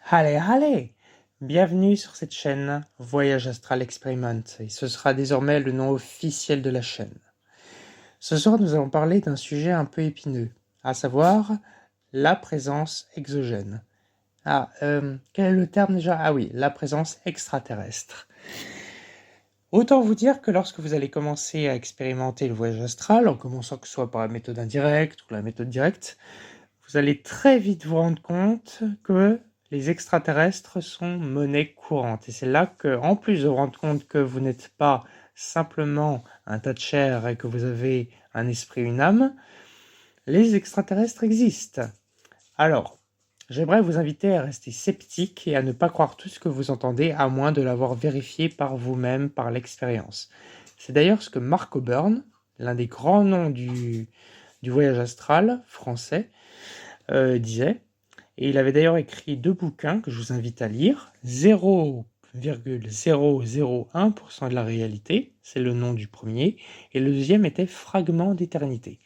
Allez, allez! Bienvenue sur cette chaîne Voyage Astral Experiment, et ce sera désormais le nom officiel de la chaîne. Ce soir, nous allons parler d'un sujet un peu épineux, à savoir la présence exogène. Quel est le terme déjà? Ah oui, la présence extraterrestre. Autant vous dire que lorsque vous allez commencer à expérimenter le voyage astral, en commençant que ce soit par la méthode indirecte ou la méthode directe, vous allez très vite vous rendre compte que les extraterrestres sont monnaie courante. Et c'est là que, en plus de vous rendre compte que vous n'êtes pas simplement un tas de chair et que vous avez un esprit, une âme, les extraterrestres existent. Alors, j'aimerais vous inviter à rester sceptique et à ne pas croire tout ce que vous entendez, à moins de l'avoir vérifié par vous-même, par l'expérience. C'est d'ailleurs ce que Mark O'Byrne, l'un des grands noms du voyage astral français, disait. Et il avait d'ailleurs écrit 2 bouquins que je vous invite à lire. 0,001% de la réalité, c'est le nom du premier, et le deuxième était Fragments d'éternité.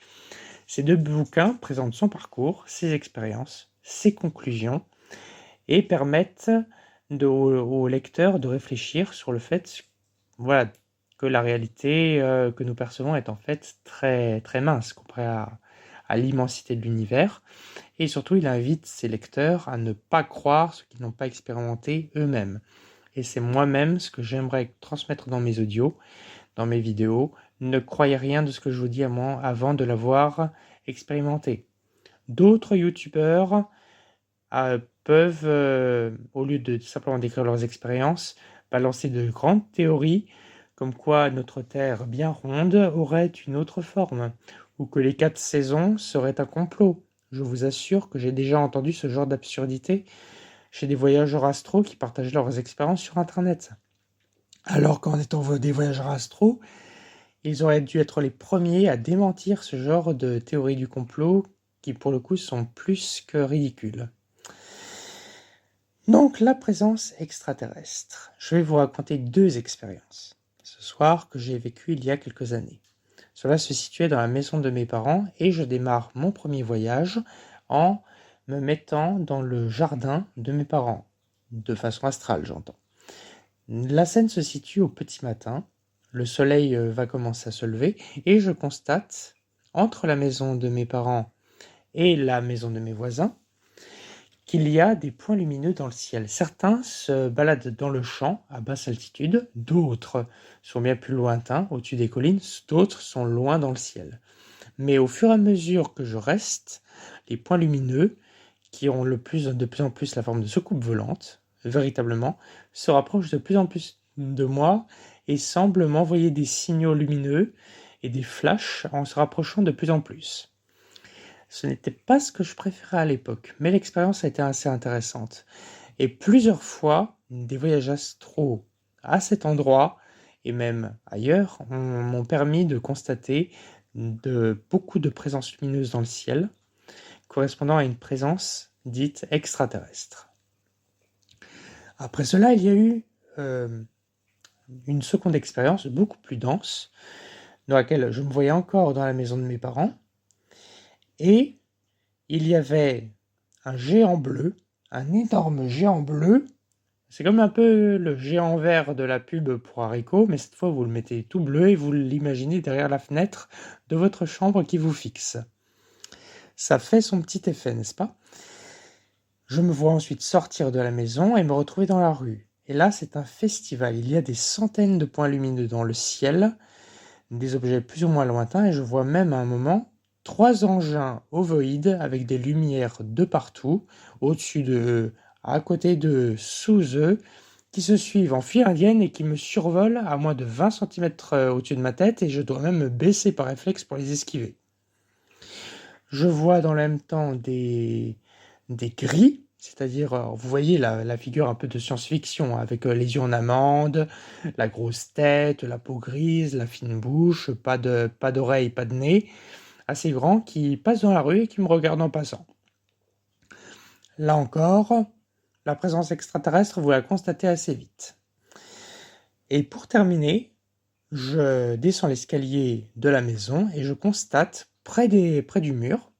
Ces 2 bouquins présentent son parcours, ses expériences, ses conclusions, et permettent aux lecteurs de réfléchir sur le fait que la réalité que nous percevons est en fait très, très mince comparée à l'immensité de l'univers. Et surtout, il invite ses lecteurs à ne pas croire ce qu'ils n'ont pas expérimenté eux-mêmes. Et c'est moi-même ce que j'aimerais transmettre dans mes audios, dans mes vidéos. Ne croyez rien de ce que je vous dis avant de l'avoir expérimenté. D'autres youtubeurs peuvent, au lieu de simplement décrire leurs expériences, balancer de grandes théories, comme quoi notre Terre bien ronde aurait une autre forme, ou que les 4 saisons seraient un complot. Je vous assure que j'ai déjà entendu ce genre d'absurdité chez des voyageurs astraux qui partagent leurs expériences sur Internet. Alors qu'en étant des voyageurs astraux, ils auraient dû être les premiers à démentir ce genre de théories du complot qui, pour le coup, sont plus que ridicules. Donc, la présence extraterrestre. Je vais vous raconter 2 expériences ce soir que j'ai vécues il y a quelques années. Cela se situait dans la maison de mes parents et je démarre mon premier voyage en me mettant dans le jardin de mes parents, de façon astrale j'entends. La scène se situe au petit matin, le soleil va commencer à se lever et je constate, entre la maison de mes parents et la maison de mes voisins, qu'il y a des points lumineux dans le ciel. Certains se baladent dans le champ à basse altitude, d'autres sont bien plus lointains, au-dessus des collines, d'autres sont loin dans le ciel. Mais au fur et à mesure que je reste, les points lumineux, qui ont de plus en plus la forme de soucoupes volantes, véritablement, se rapprochent de plus en plus de moi et semblent m'envoyer des signaux lumineux et des flashs en se rapprochant de plus en plus. Ce n'était pas ce que je préférais à l'époque, mais l'expérience a été assez intéressante. Et plusieurs fois, des voyages astraux à cet endroit, et même ailleurs, m'ont permis de constater beaucoup de présences lumineuses dans le ciel, correspondant à une présence dite extraterrestre. Après cela, il y a eu une seconde expérience beaucoup plus dense, dans laquelle je me voyais encore dans la maison de mes parents, et il y avait un géant bleu, un énorme géant bleu. C'est comme un peu le géant vert de la pub pour haricots, mais cette fois vous le mettez tout bleu et vous l'imaginez derrière la fenêtre de votre chambre qui vous fixe. Ça fait son petit effet, n'est-ce pas? Je me vois ensuite sortir de la maison et me retrouver dans la rue. Et là, c'est un festival. Il y a des centaines de points lumineux dans le ciel, des objets plus ou moins lointains, et je vois même à un moment 3 engins ovoïdes avec des lumières de partout, au-dessus d'eux, à côté d'eux, sous eux, qui se suivent en file indienne et qui me survolent à moins de 20 cm au-dessus de ma tête, et je dois même me baisser par réflexe pour les esquiver. Je vois dans le même temps des gris, c'est-à-dire, vous voyez la figure un peu de science-fiction, avec les yeux en amande, la grosse tête, la peau grise, la fine bouche, pas d'oreilles, pas de nez, assez grand, qui passent dans la rue et qui me regardent en passant. Là encore, la présence extraterrestre, vous la constatez assez vite. Et pour terminer, je descends l'escalier de la maison et je constate près du mur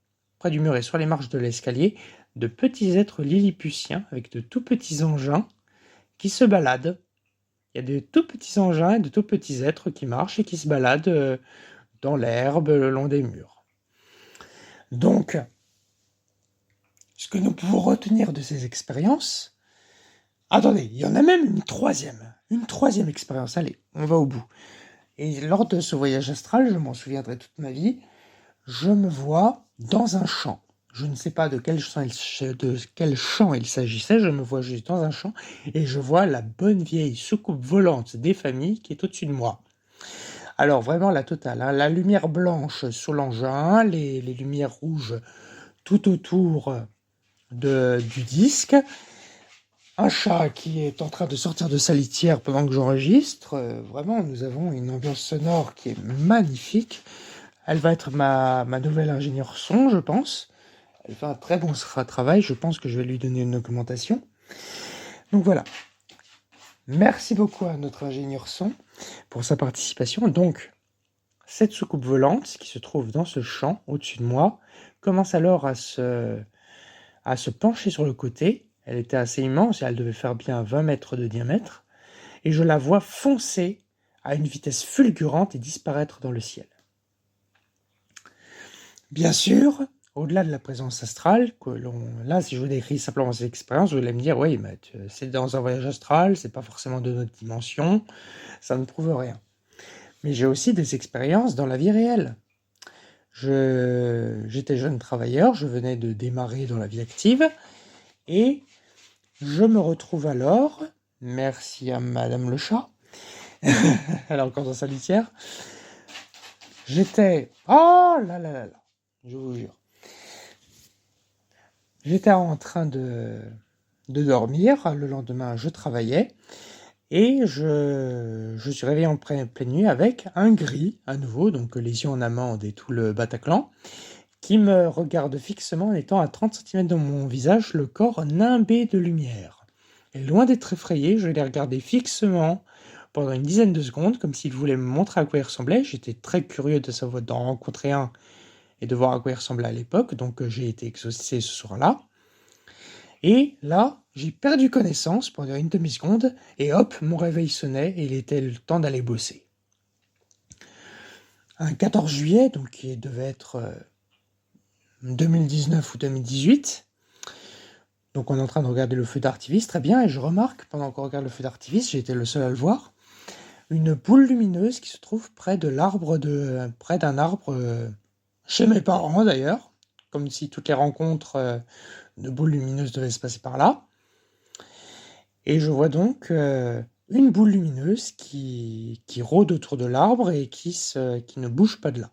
et sur les marches de l'escalier, de petits êtres lilliputiens avec de tout petits engins qui se baladent. Il y a de tout petits engins et de tout petits êtres qui marchent et qui se baladent dans l'herbe, le long des murs. Donc, ce que nous pouvons retenir de ces expériences... Attendez, il y en a même une troisième expérience. Allez, on va au bout. Et lors de ce voyage astral, je m'en souviendrai toute ma vie, je me vois dans un champ. Je ne sais pas de quel champ il s'agissait, je me vois juste dans un champ et je vois la bonne vieille soucoupe volante des familles qui est au-dessus de moi. Alors vraiment la totale, hein, la lumière blanche sous l'engin, les lumières rouges tout autour du disque, un chat qui est en train de sortir de sa litière pendant que j'enregistre. Vraiment, nous avons une ambiance sonore qui est magnifique. Elle va être ma nouvelle ingénieure son, je pense. Elle fait un très bon travail, je pense que je vais lui donner une augmentation. Donc voilà. Merci beaucoup à notre ingénieur son pour sa participation. Donc, cette soucoupe volante qui se trouve dans ce champ au-dessus de moi commence alors à se pencher sur le côté. Elle était assez immense et elle devait faire bien 20 mètres de diamètre. Et je la vois foncer à une vitesse fulgurante et disparaître dans le ciel. Bien sûr, au-delà de la présence astrale, là, si je vous décris simplement cette expérience, vous allez me dire, oui, mais c'est dans un voyage astral, c'est pas forcément de notre dimension, ça ne prouve rien. Mais j'ai aussi des expériences dans la vie réelle. J'étais jeune travailleur, je venais de démarrer dans la vie active, et je me retrouve alors, merci à Madame le chat, elle est encore dans sa litière, j'étais, oh là là là là, je vous jure, j'étais en train de dormir, le lendemain je travaillais, et je suis réveillé en pleine nuit avec un gris, à nouveau, donc les yeux en amande et tout le Bataclan, qui me regarde fixement en étant à 30 cm de mon visage, le corps nimbé de lumière. Et loin d'être effrayé, je l'ai regardé fixement pendant une dizaine de secondes, comme s'il voulait me montrer à quoi il ressemblait. J'étais très curieux de savoir, d'en rencontrer un et de voir à quoi il ressemblait à l'époque, donc j'ai été exaucé ce soir-là. Et là, j'ai perdu connaissance pendant une demi-seconde, et hop, mon réveil sonnait, et il était le temps d'aller bosser. Un 14 juillet, donc qui devait être 2019 ou 2018, donc on est en train de regarder le feu d'artifice, très bien, et je remarque, pendant qu'on regarde le feu d'artifice, j'ai été le seul à le voir, une boule lumineuse qui se trouve près d'un arbre, chez mes parents d'ailleurs, comme si toutes les rencontres de boules lumineuses devaient se passer par là. Et je vois donc une boule lumineuse qui rôde autour de l'arbre et qui ne bouge pas de là.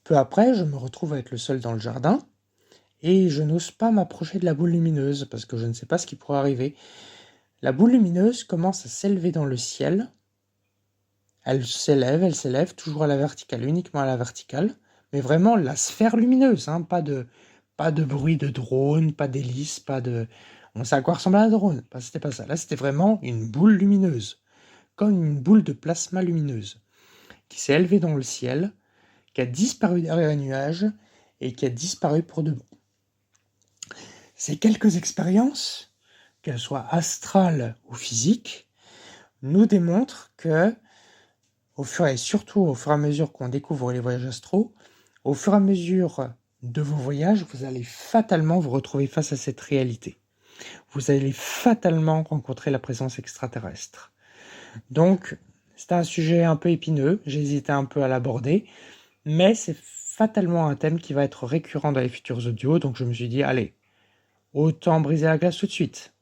Peu après, je me retrouve à être le seul dans le jardin, et je n'ose pas m'approcher de la boule lumineuse, parce que je ne sais pas ce qui pourrait arriver. La boule lumineuse commence à s'élever dans le ciel. Elle s'élève, toujours à la verticale, uniquement à la verticale, mais vraiment la sphère lumineuse, hein, pas de bruit de drone, pas d'hélice, pas de... On sait à quoi ressemble un drone, c'était pas ça. Là, c'était vraiment une boule lumineuse, comme une boule de plasma lumineuse, qui s'est élevée dans le ciel, qui a disparu derrière un nuage, et qui a disparu pour de bon. Ces quelques expériences, qu'elles soient astrales ou physiques, nous démontrent que, surtout au fur et à mesure qu'on découvre les voyages astraux, au fur et à mesure de vos voyages, vous allez fatalement vous retrouver face à cette réalité. Vous allez fatalement rencontrer la présence extraterrestre. Donc, c'est un sujet un peu épineux, j'ai hésité un peu à l'aborder, mais c'est fatalement un thème qui va être récurrent dans les futurs audios, donc je me suis dit, allez, autant briser la glace tout de suite.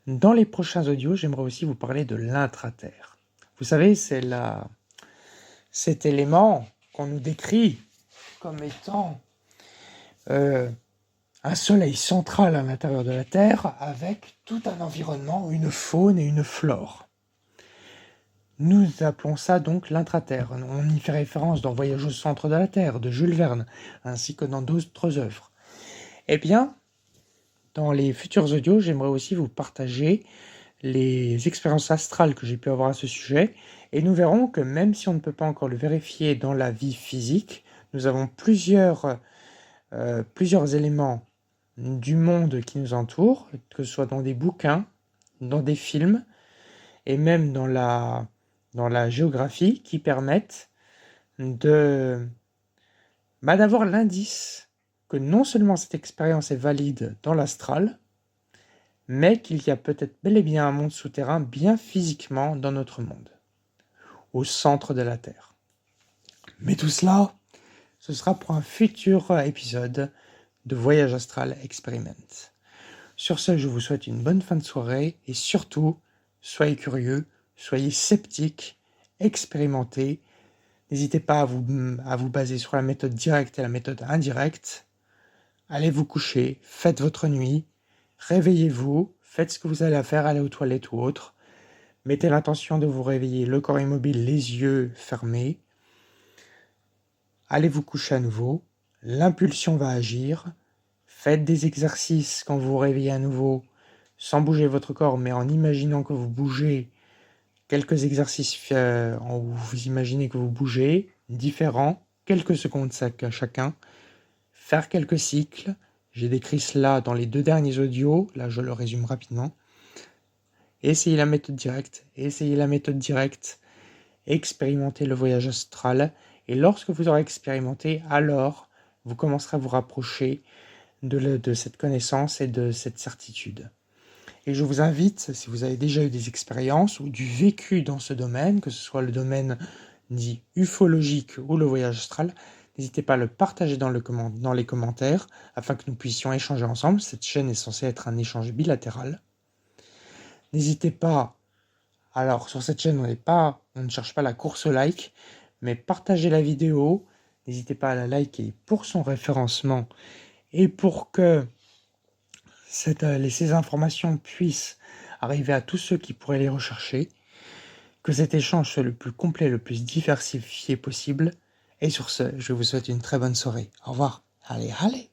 Dans les prochains audios, j'aimerais aussi vous parler de l'intraterre. Vous savez, c'est cet élément qu'on nous décrit comme étant un soleil central à l'intérieur de la Terre avec tout un environnement, une faune et une flore. Nous appelons ça donc l'intraterre. On y fait référence dans Voyage au centre de la Terre de Jules Verne, ainsi que dans d'autres œuvres. Eh bien, dans les futurs audios, j'aimerais aussi vous partager les expériences astrales que j'ai pu avoir à ce sujet, et nous verrons que même si on ne peut pas encore le vérifier dans la vie physique, nous avons plusieurs éléments du monde qui nous entoure, que ce soit dans des bouquins, dans des films et même dans la géographie, qui permettent d'avoir l'indice que non seulement cette expérience est valide dans l'astral, mais qu'il y a peut-être bel et bien un monde souterrain bien physiquement dans notre monde, au centre de la Terre. Mais tout cela, ce sera pour un futur épisode de Voyage Astral Experiment. Sur ce, je vous souhaite une bonne fin de soirée et surtout, soyez curieux, soyez sceptiques, expérimentez. N'hésitez pas à vous baser sur la méthode directe et la méthode indirecte. Allez vous coucher, faites votre nuit, réveillez-vous, faites ce que vous allez faire, allez aux toilettes ou autre. Mettez l'intention de vous réveiller, le corps immobile, les yeux fermés. Allez vous coucher à nouveau, l'impulsion va agir. Faites des exercices quand vous vous réveillez à nouveau, sans bouger votre corps, mais en imaginant que vous bougez. Quelques exercices où vous imaginez que vous bougez, différents, quelques secondes chacun. Faire quelques cycles. J'ai décrit cela dans les 2 derniers audios, là je le résume rapidement. Essayez la méthode directe, expérimentez le voyage astral, et lorsque vous aurez expérimenté, alors vous commencerez à vous rapprocher de cette connaissance et de cette certitude. Et je vous invite, si vous avez déjà eu des expériences ou du vécu dans ce domaine, que ce soit le domaine dit ufologique ou le voyage astral, n'hésitez pas à le partager dans les commentaires afin que nous puissions échanger ensemble. Cette chaîne est censée être un échange bilatéral. N'hésitez pas, alors sur cette chaîne on ne cherche pas la course au like, mais partagez la vidéo, n'hésitez pas à la liker pour son référencement et pour que ces informations puissent arriver à tous ceux qui pourraient les rechercher, que cet échange soit le plus complet, le plus diversifié possible. Et sur ce, je vous souhaite une très bonne soirée. Au revoir. Allez.